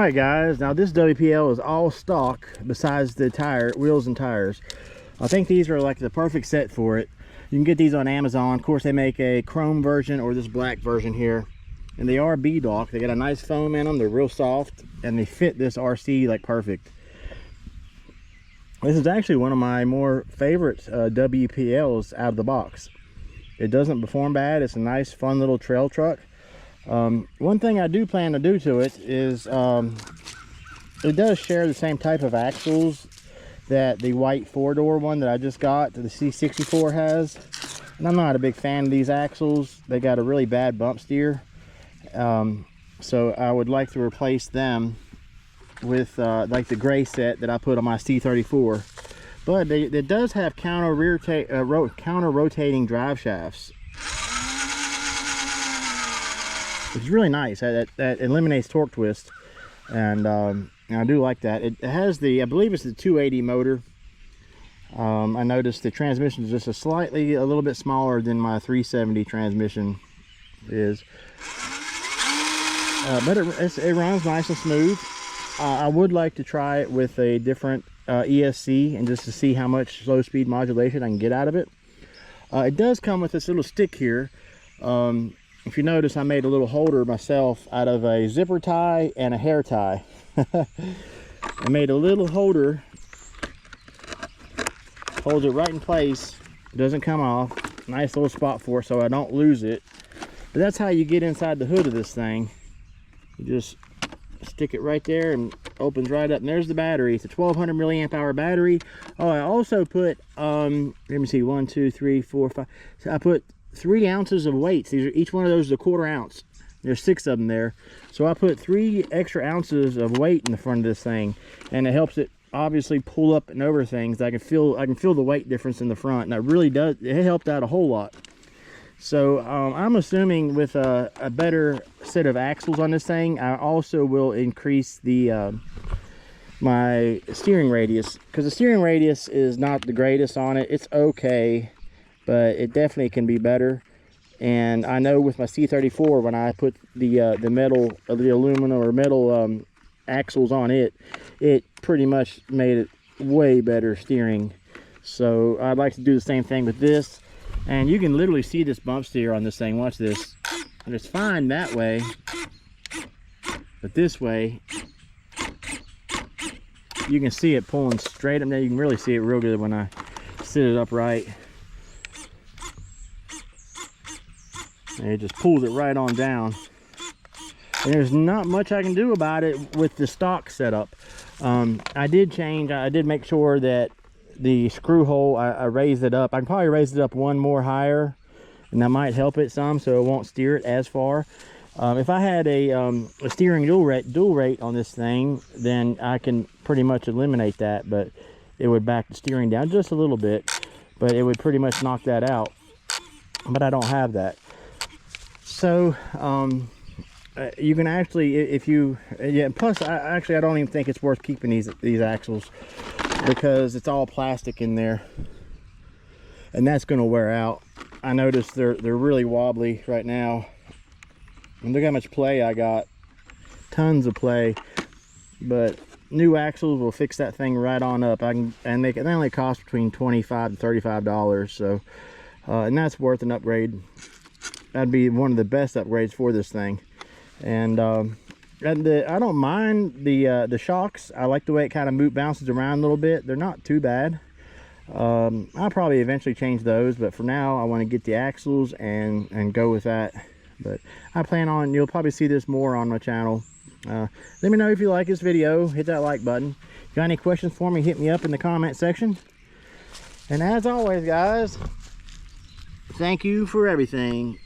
Alright guys, now this WPL is all stock besides the wheels and tires. I think these are like the perfect set for it. You can get these on Amazon. Of course, they make a chrome version or this black version here. And they are beadlock. They got a nice foam in them. They're real soft and they fit this RC like perfect. This is actually one of my more favorite WPLs out of the box. It doesn't perform bad. It's a nice fun little trail truck. One thing I do plan to do to it is it does share the same type of axles that the white four-door one that I just got, the C54 has. And I'm not a big fan of these axles. They got a really bad bump steer. So I would like to replace them with like the gray set that I put on my C34. But it does have counter rotating drive shafts. It's really nice. That eliminates torque twist, and I do like that. It has the, I believe it's the 280 motor. I noticed the transmission is just a little bit smaller than my 370 transmission is, but it runs nice and smooth. I would like to try it with a different ESC and just to see how much slow speed modulation I can get out of it. It does come with this little stick here. If you notice, I made a little holder myself out of a zipper tie and a hair tie. I made a little holder, holds it right in place, it doesn't come off. Nice little spot for it so I don't lose it. But that's how you get inside the hood of this thing. You just stick it right there and opens right up, and there's the battery. It's a 1200 milliamp hour battery. Oh, I also put let me see, 1 2 3 4 5, so I put 3 ounces of weights. These are, each one of those is a 1/4 ounce. There's 6 of them there, so I put 3 extra ounces of weight in the front of this thing, and it helps it obviously pull up and over things. I can feel the weight difference in the front, and it really does. It helped out a whole lot. So I'm assuming with a better set of axles on this thing, I also will increase the my steering radius, because the steering radius is not the greatest on it. It's okay, but it definitely can be better. And I know with my C34, when I put the aluminum or metal axles on it, it pretty much made it way better steering. So I'd like to do the same thing with this. And you can literally see this bump steer on this thing. Watch this. And it's fine that way, but this way you can see it pulling straight up. Now you can really see it real good when I sit it upright. And it just pulls it right on down. And there's not much I can do about it with the stock setup. I did make sure that the screw hole, I raised it up. I can probably raise it up one more higher, and that might help it some, so it won't steer it as far. If I had a steering dual rate on this thing, then I can pretty much eliminate that, but it would back the steering down just a little bit, but it would pretty much knock that out. But I don't have that. So you can actually, if you, yeah, plus I don't even think it's worth keeping these axles, because it's all plastic in there, and that's going to wear out. I noticed they're really wobbly right now, and look how much play I got. Tons of play. But new axles will fix that thing right on up. And they only cost between $25 to $35, so and that's worth an upgrade. That'd be one of the best upgrades for this thing. And I don't mind the shocks. I like the way it kind of bounces around a little bit. They're not too bad. I'll probably eventually change those, but for now I want to get the axles and go with that. But I plan on, you'll probably see this more on my channel. Let me know if you like this video. Hit that like button. If you got any questions for me, hit me up in the comment section. And as always, guys, thank you for everything.